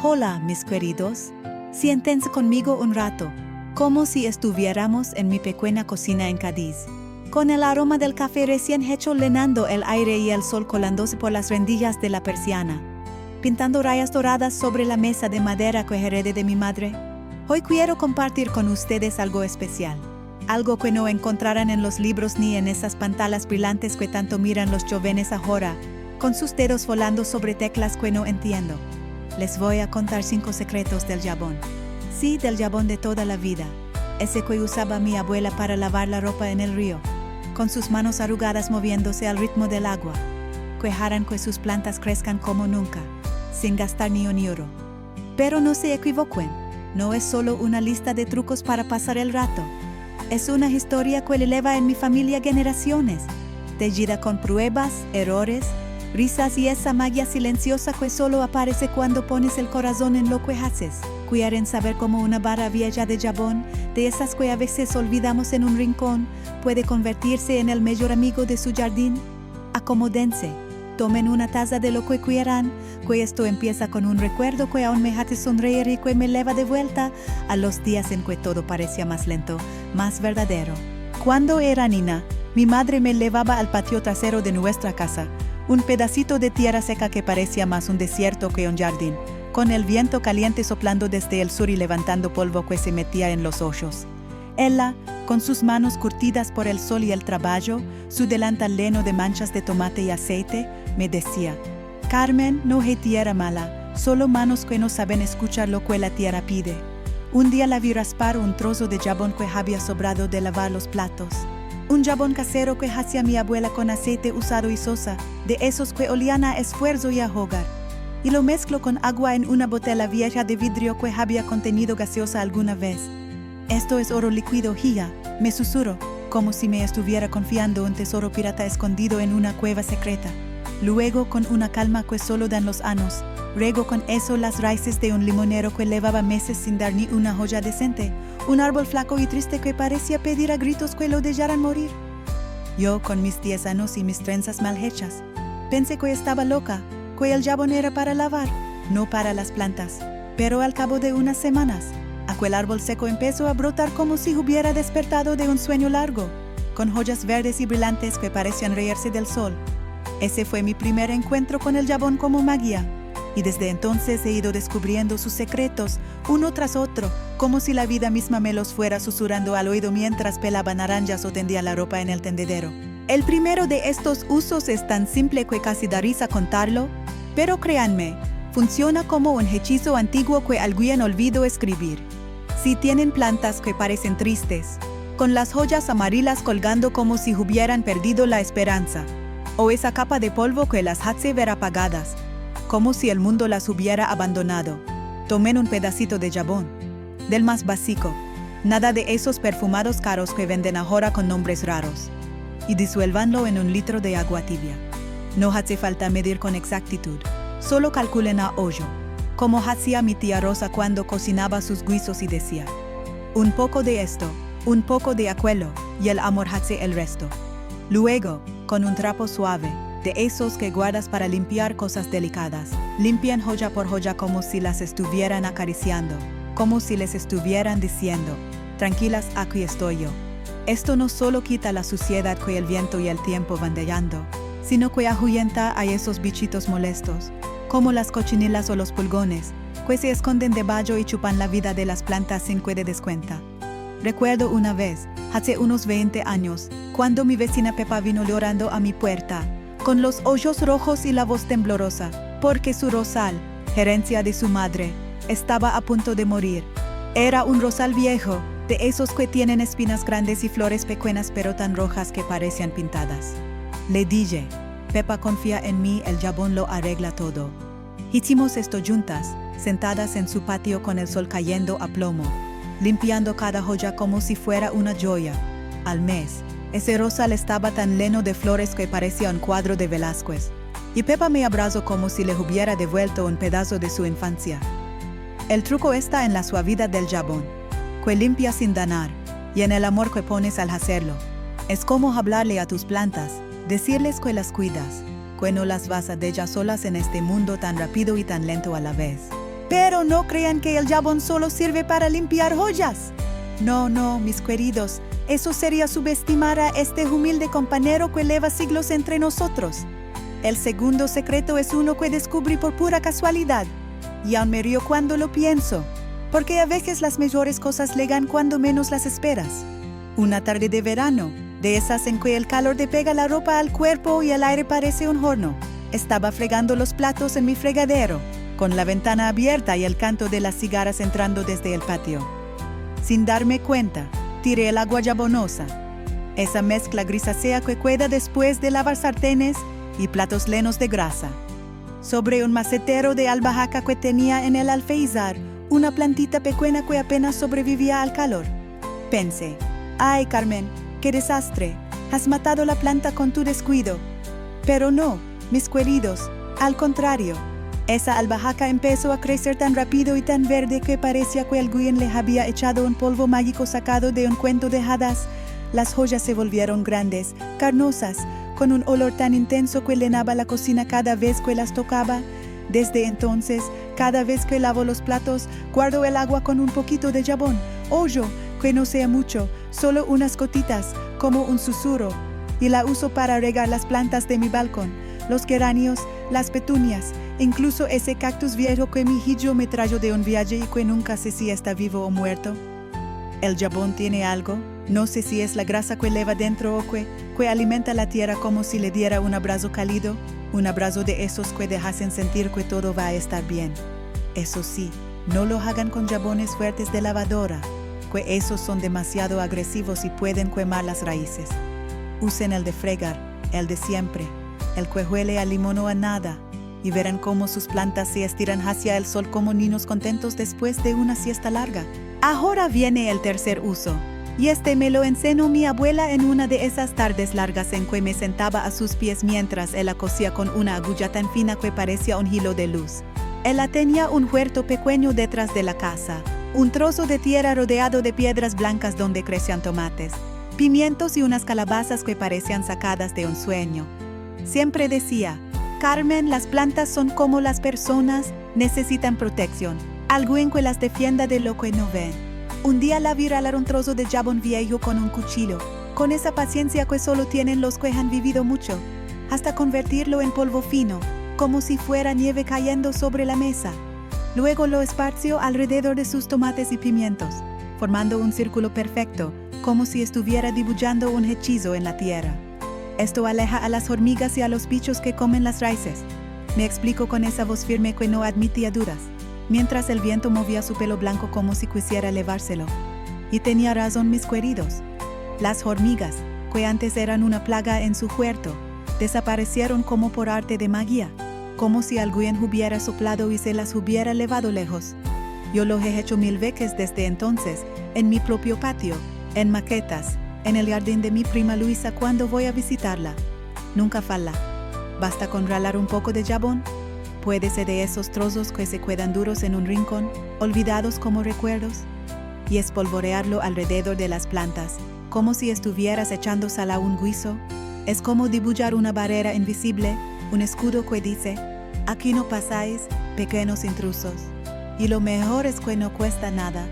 Hola, mis queridos. Siéntense conmigo un rato, como si estuviéramos en mi pequeña cocina en Cádiz, con el aroma del café recién hecho llenando el aire y el sol colándose por las rendijas de la persiana, pintando rayas doradas sobre la mesa de madera que heredé de mi madre. Hoy quiero compartir con ustedes algo especial, algo que no encontrarán en los libros ni en esas pantallas brillantes que tanto miran los jóvenes ahora, con sus dedos volando sobre teclas que no entiendo. Les voy a contar 5 secretos del jabón. Sí, del jabón de toda la vida, ese que usaba mi abuela para lavar la ropa en el río, con sus manos arrugadas moviéndose al ritmo del agua, que harán que sus plantas crezcan como nunca, sin gastar ni un euro. Pero no se equivoquen, no es solo una lista de trucos para pasar el rato. Es una historia que le lleva en mi familia generaciones, teñida con pruebas, errores, risas y esa magia silenciosa que solo aparece cuando pones el corazón en lo que haces. ¿Quieren saber cómo una barra vieja de jabón, de esas que a veces olvidamos en un rincón, puede convertirse en el mejor amigo de su jardín? Acomódense, tomen una taza de lo que quieran, que esto empieza con un recuerdo que aún me hace sonreír y que me lleva de vuelta a los días en que todo parecía más lento, más verdadero. Cuando era niña, mi madre me llevaba al patio trasero de nuestra casa, un pedacito de tierra seca que parecía más un desierto que un jardín, con el viento caliente soplando desde el sur y levantando polvo que se metía en los hoyos. Ella, con sus manos curtidas por el sol y el trabajo, su delantal lleno de manchas de tomate y aceite, me decía: Carmen, no hay tierra mala, solo manos que no saben escuchar lo que la tierra pide. Un día la vi raspar un trozo de jabón que había sobrado de lavar los platos. Un jabón casero que hacía mi abuela con aceite usado y sosa, de esos que olían a esfuerzo y a hogar. Y lo mezclo con agua en una botella vieja de vidrio que había contenido gaseosa alguna vez. Esto es oro líquido, hija, me susurro, como si me estuviera confiando un tesoro pirata escondido en una cueva secreta. Luego, con una calma que solo dan los años, rego con eso las raíces de un limonero que llevaba meses sin dar ni una joya decente, un árbol flaco y triste que parecía pedir a gritos que lo dejaran morir. Yo, con mis 10 años y mis trenzas mal hechas, pensé que estaba loca, que el jabón era para lavar, no para las plantas. Pero al cabo de unas semanas, aquel árbol seco empezó a brotar como si hubiera despertado de un sueño largo, con joyas verdes y brillantes que parecían reírse del sol. Ese fue mi primer encuentro con el jabón como magia, y desde entonces he ido descubriendo sus secretos, uno tras otro, como si la vida misma me los fuera susurrando al oído mientras pelaba naranjas o tendía la ropa en el tendedero. El primero de estos usos es tan simple que casi da risa contarlo, pero créanme, funciona como un hechizo antiguo que alguien olvidó escribir. Si tienen plantas que parecen tristes, con las joyas amarillas colgando como si hubieran perdido la esperanza, o esa capa de polvo que las hace ver apagadas, como si el mundo las hubiera abandonado, tomen un pedacito de jabón, del más básico, nada de esos perfumados caros que venden ahora con nombres raros, y disuélvanlo en 1 litro de agua tibia. No hace falta medir con exactitud, solo calculen a hoyo, como hacía mi tía Rosa cuando cocinaba sus guisos y decía: un poco de esto, un poco de aquello, y el amor hace el resto. Luego, con un trapo suave, de esos que guardas para limpiar cosas delicadas, limpian joya por joya como si las estuvieran acariciando, como si les estuvieran diciendo: tranquilas, aquí estoy yo. Esto no solo quita la suciedad que el viento y el tiempo van dejando, sino que ahuyenta a esos bichitos molestos, como las cochinillas o los pulgones, que se esconden debajo y chupan la vida de las plantas sin que te des cuenta. Recuerdo una vez, hace unos 20 años, cuando mi vecina Pepa vino llorando a mi puerta, con los ojos rojos y la voz temblorosa, porque su rosal, herencia de su madre, estaba a punto de morir. Era un rosal viejo, de esos que tienen espinas grandes y flores pequeñas pero tan rojas que parecían pintadas. Le dije: Pepa, confía en mí, el jabón lo arregla todo. Hicimos esto juntas, sentadas en su patio con el sol cayendo a plomo, limpiando cada joya como si fuera una joya. Al mes, ese rosal estaba tan lleno de flores que parecía un cuadro de Velázquez, y Pepa me abrazó como si le hubiera devuelto un pedazo de su infancia. El truco está en la suavidad del jabón, que limpia sin dañar, y en el amor que pones al hacerlo. Es como hablarle a tus plantas, decirles que las cuidas, que no las vas a dejar solas en este mundo tan rápido y tan lento a la vez. Pero no crean que el jabón solo sirve para limpiar joyas. No, mis queridos, eso sería subestimar a este humilde compañero que lleva siglos entre nosotros. El segundo secreto es uno que descubrí por pura casualidad, y aún me río cuando lo pienso, porque a veces las mejores cosas llegan cuando menos las esperas. Una tarde de verano, de esas en que el calor te pega la ropa al cuerpo y el aire parece un horno, estaba fregando los platos en mi fregadero, con la ventana abierta y el canto de las cigarras entrando desde el patio. Sin darme cuenta, tiré el agua jabonosa, esa mezcla grisácea que queda después de lavar sartenes y platos llenos de grasa. Sobre un macetero de albahaca que tenía en el alféizar, una plantita pequeña que apenas sobrevivía al calor. Pensé, ¡ay, Carmen, qué desastre! Has matado la planta con tu descuido. Pero no, mis queridos, al contrario. Esa albahaca empezó a crecer tan rápido y tan verde que parecía que alguien le había echado un polvo mágico sacado de un cuento de hadas. Las joyas se volvieron grandes, carnosas, con un olor tan intenso que llenaba la cocina cada vez que las tocaba. Desde entonces, cada vez que lavo los platos, guardo el agua con un poquito de jabón, hoyo, que no sea mucho, solo unas gotitas, como un susurro, y la uso para regar las plantas de mi balcón, los geranios, las petunias, incluso ese cactus viejo que mi hijo me trajo de un viaje y que nunca sé si está vivo o muerto. El jabón tiene algo, no sé si es la grasa que lleva dentro o que alimenta la tierra como si le diera un abrazo cálido, un abrazo de esos que dejasen sentir que todo va a estar bien. Eso sí, no lo hagan con jabones fuertes de lavadora, que esos son demasiado agresivos y pueden quemar las raíces. Usen el de fregar, el de siempre, el que huele a limón o a nada, y verán cómo sus plantas se estiran hacia el sol como niños contentos después de una siesta larga. Ahora viene el tercer uso, y este me lo enseñó mi abuela en una de esas tardes largas en que me sentaba a sus pies mientras ella cosía con una aguja tan fina que parecía un hilo de luz. Ella tenía un huerto pequeño detrás de la casa, un trozo de tierra rodeado de piedras blancas donde crecían tomates, pimientos y unas calabazas que parecían sacadas de un sueño. Siempre decía, Carmen, las plantas son como las personas, necesitan protección, alguien que las defienda de lo que no ven. Un día la vi ralar un trozo de jabón viejo con un cuchillo, con esa paciencia que solo tienen los que han vivido mucho, hasta convertirlo en polvo fino, como si fuera nieve cayendo sobre la mesa. Luego lo esparció alrededor de sus tomates y pimientos, formando un círculo perfecto, como si estuviera dibujando un hechizo en la tierra. Esto aleja a las hormigas y a los bichos que comen las raíces. Me explico con esa voz firme que no admitía dudas, mientras el viento movía su pelo blanco como si quisiera elevárselo. Y tenía razón, mis queridos. Las hormigas, que antes eran una plaga en su huerto, desaparecieron como por arte de magia, como si alguien hubiera soplado y se las hubiera llevado lejos. Yo lo he hecho 1000 veces desde entonces, en mi propio patio, en maquetas, en el jardín de mi prima Luisa cuando voy a visitarla. Nunca falla. Basta con ralar un poco de jabón. Puede ser de esos trozos que se quedan duros en un rincón, olvidados como recuerdos, y espolvorearlo alrededor de las plantas, como si estuvieras echando sal a un guiso. Es como dibujar una barrera invisible, un escudo que dice, aquí no pasáis, pequeños intrusos. Y lo mejor es que no cuesta nada,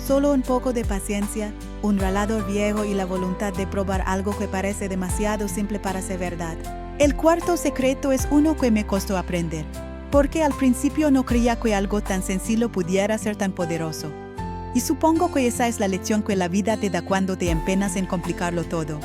solo un poco de paciencia, un ralador viejo y la voluntad de probar algo que parece demasiado simple para ser verdad. El cuarto secreto es uno que me costó aprender, porque al principio no creía que algo tan sencillo pudiera ser tan poderoso. Y supongo que esa es la lección que la vida te da cuando te empeñas en complicarlo todo.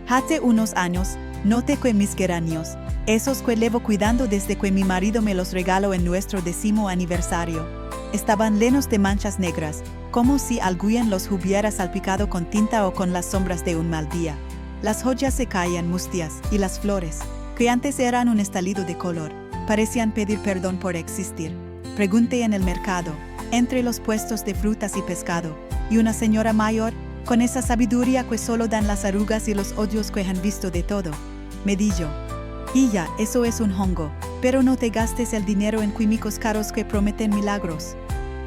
Hace unos años, noté que mis geranios, esos que llevo cuidando desde que mi marido me los regaló en nuestro 10º aniversario, estaban llenos de manchas negras, como si alguien los hubiera salpicado con tinta o con las sombras de un mal día. Las joyas se caían mustias y las flores, que antes eran un estallido de color, parecían pedir perdón por existir. Pregunté en el mercado, entre los puestos de frutas y pescado, y una señora mayor, con esa sabiduría que solo dan las arrugas y los odios que han visto de todo, me dijo, Hija, eso es un hongo, pero no te gastes el dinero en químicos caros que prometen milagros.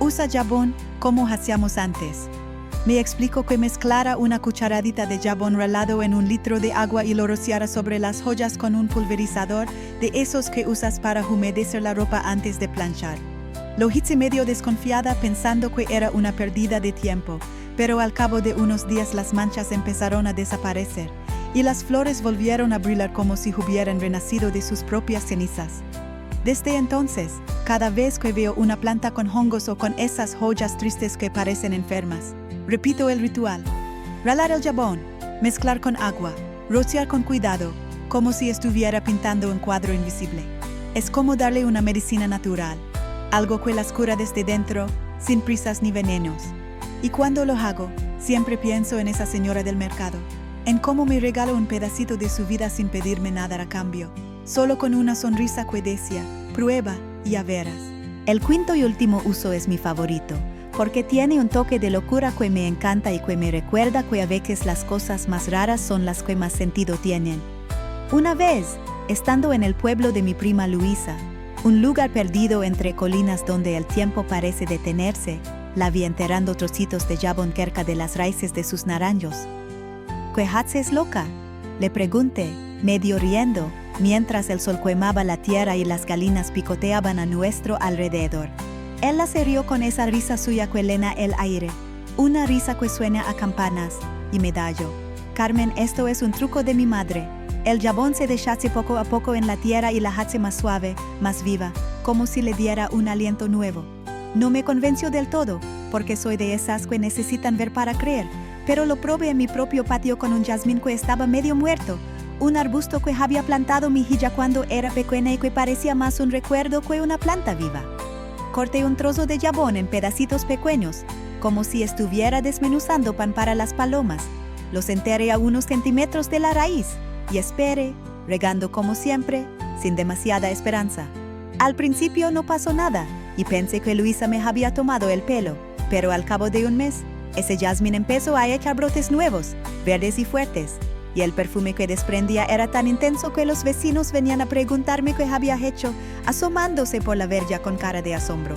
Usa jabón como hacíamos antes. Me explicó que mezclara una cucharadita de jabón ralado en 1 litro de agua y lo rociara sobre las joyas con un pulverizador de esos que usas para humedecer la ropa antes de planchar. Lo hice medio desconfiada pensando que era una pérdida de tiempo, pero al cabo de unos días las manchas empezaron a desaparecer y las flores volvieron a brillar como si hubieran renacido de sus propias cenizas. Desde entonces, cada vez que veo una planta con hongos o con esas joyas tristes que parecen enfermas, repito el ritual: ralar el jabón, mezclar con agua, rociar con cuidado, como si estuviera pintando un cuadro invisible. Es como darle una medicina natural, algo que las cura desde dentro, sin prisas ni venenos. Y cuando lo hago, siempre pienso en esa señora del mercado, en cómo me regaló un pedacito de su vida sin pedirme nada a cambio, solo con una sonrisa que decía: prueba y ya verás. El quinto y último uso es mi favorito, porque tiene un toque de locura que me encanta y que me recuerda que a veces las cosas más raras son las que más sentido tienen. Una vez, estando en el pueblo de mi prima Luisa, un lugar perdido entre colinas donde el tiempo parece detenerse, la vi enterrando trocitos de jabón cerca de las raíces de sus naranjos. ¿Qué haces, loca?, le pregunté, medio riendo, mientras el sol quemaba la tierra y las galinas picoteaban a nuestro alrededor. Él se rió con esa risa suya que llena el aire, una risa que suena a campanas, y me medalló: Carmen, esto es un truco de mi madre. El jabón se deshace poco a poco en la tierra y la hace más suave, más viva, como si le diera un aliento nuevo. No me convenció del todo, porque soy de esas que necesitan ver para creer, pero lo probé en mi propio patio con un jazmín que estaba medio muerto, un arbusto que había plantado mi hija cuando era pequeña y que parecía más un recuerdo que una planta viva. Corté un trozo de jabón en pedacitos pequeños, como si estuviera desmenuzando pan para las palomas. Los enterré a unos centímetros de la raíz y esperé, regando como siempre, sin demasiada esperanza. Al principio no pasó nada y pensé que Luisa me había tomado el pelo, pero al cabo de un mes, ese jazmín empezó a echar brotes nuevos, verdes y fuertes, y el perfume que desprendía era tan intenso que los vecinos venían a preguntarme qué había hecho, asomándose por la verja con cara de asombro.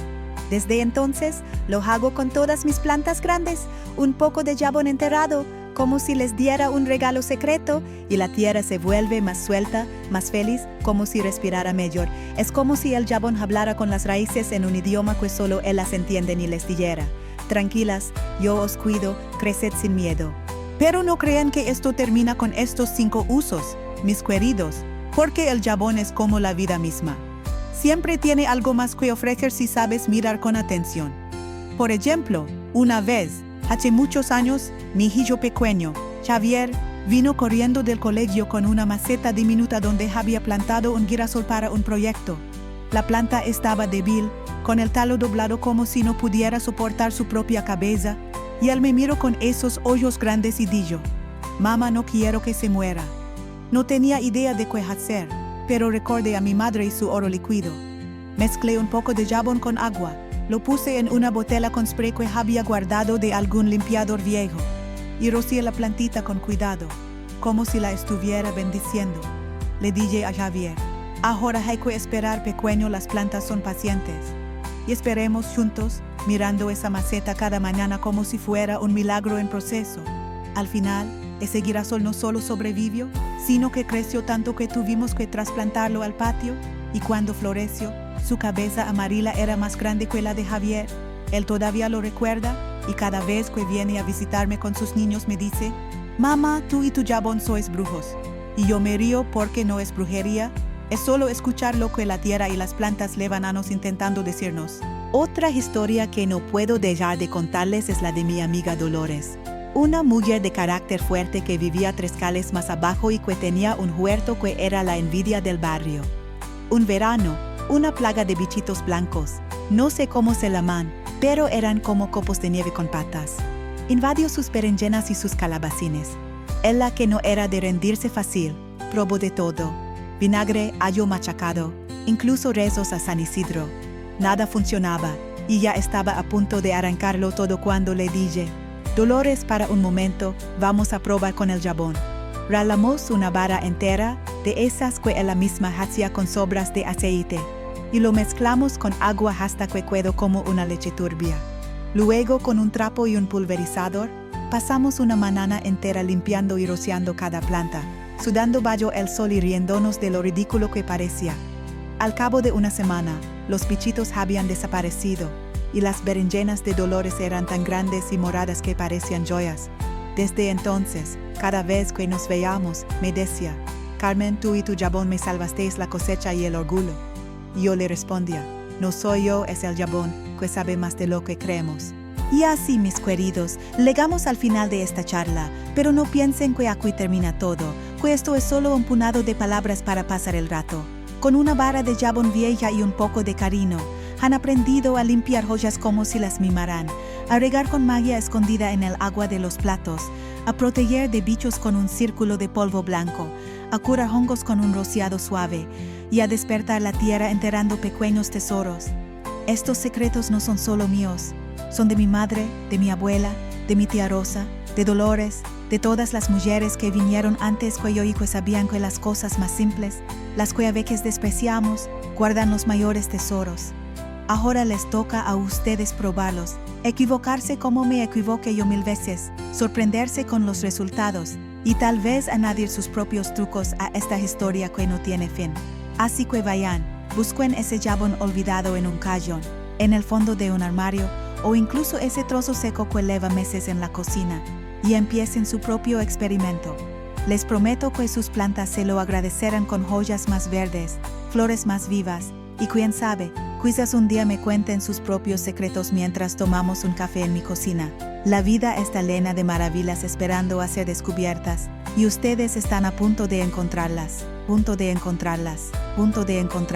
Desde entonces, lo hago con todas mis plantas grandes, un poco de jabón enterrado, como si les diera un regalo secreto, y la tierra se vuelve más suelta, más feliz, como si respirara mejor. Es como si el jabón hablara con las raíces en un idioma que solo él las entiende ni les dijera: tranquilas, yo os cuido, creced sin miedo. Pero no crean que esto termina con estos 5 usos, mis queridos, porque el jabón es como la vida misma. Siempre tiene algo más que ofrecer si sabes mirar con atención. Por ejemplo, una vez, hace muchos años, mi hijo pequeño, Xavier, vino corriendo del colegio con una maceta diminuta donde había plantado un girasol para un proyecto. La planta estaba débil, con el talo doblado como si no pudiera soportar su propia cabeza, y él me miró con esos ojos grandes y dijo: mamá, no quiero que se muera. No tenía idea de qué hacer, pero recordé a mi madre y su oro líquido. Mezclé un poco de jabón con agua, lo puse en una botella con spray que había guardado de algún limpiador viejo, y rocié la plantita con cuidado, como si la estuviera bendiciendo. Le dije a Xavier: ahora hay que esperar, pequeño, las plantas son pacientes. Y esperemos juntos, mirando esa maceta cada mañana como si fuera un milagro en proceso. Al final, ese girasol no solo sobrevivió, sino que creció tanto que tuvimos que trasplantarlo al patio, y cuando floreció, su cabeza amarilla era más grande que la de Xavier. Él todavía lo recuerda, y cada vez que viene a visitarme con sus niños me dice: mamá, tú y tu jabón sois brujos. Y yo me río porque no es brujería, es solo escuchar lo que la tierra y las plantas le van a nos intentando decirnos. Otra historia que no puedo dejar de contarles es la de mi amiga Dolores, una mujer de carácter fuerte que vivía 3 calles más abajo y que tenía un huerto que era la envidia del barrio. Un verano, una plaga de bichitos blancos, no sé cómo se llaman, pero eran como copos de nieve con patas, invadió sus berenjenas y sus calabacines. Ella, que no era de rendirse fácil, probó de todo: vinagre, ajo machacado, incluso rezos a San Isidro. Nada funcionaba, y ya estaba a punto de arrancarlo todo cuando le dije: Dolores, para un momento, vamos a probar con el jabón. Ralamos una vara entera, de esas que ella misma hacía con sobras de aceite, y lo mezclamos con agua hasta que quedó como una leche turbia. Luego, con un trapo y un pulverizador, pasamos una mañana entera limpiando y rociando cada planta, sudando bajo el sol y riéndonos de lo ridículo que parecía. Al cabo de una semana, los bichitos habían desaparecido, y las berenjenas de Dolores eran tan grandes y moradas que parecían joyas. Desde entonces, cada vez que nos veíamos, me decía: Carmen, tú y tu jabón me salvasteis la cosecha y el orgullo. Y yo le respondía: no soy yo, es el jabón, que sabe más de lo que creemos. Y así, mis queridos, llegamos al final de esta charla, pero no piensen que aquí termina todo, que esto es solo un puñado de palabras para pasar el rato. Con una vara de jabón vieja y un poco de cariño, han aprendido a limpiar joyas como si las mimaran, a regar con magia escondida en el agua de los platos, a proteger de bichos con un círculo de polvo blanco, a curar hongos con un rociado suave, y a despertar la tierra enterrando pequeños tesoros. Estos secretos no son solo míos, son de mi madre, de mi abuela, de mi tía Rosa, de Dolores, de todas las mujeres que vinieron antes que yo y que sabían que las cosas más simples, las que a veces despreciamos, guardan los mayores tesoros. Ahora les toca a ustedes probarlos, equivocarse como me equivoqué yo 1000 veces, sorprenderse con los resultados y tal vez añadir sus propios trucos a esta historia que no tiene fin. Así que vayan, busquen ese jabón olvidado en un cajón, en el fondo de un armario o incluso ese trozo seco que lleva meses en la cocina y empiecen su propio experimento. Les prometo que sus plantas se lo agradecerán con joyas más verdes, flores más vivas y quién sabe, quizás un día me cuenten sus propios secretos mientras tomamos un café en mi cocina. La vida está llena de maravillas esperando a ser descubiertas y ustedes están a punto de encontrarlas,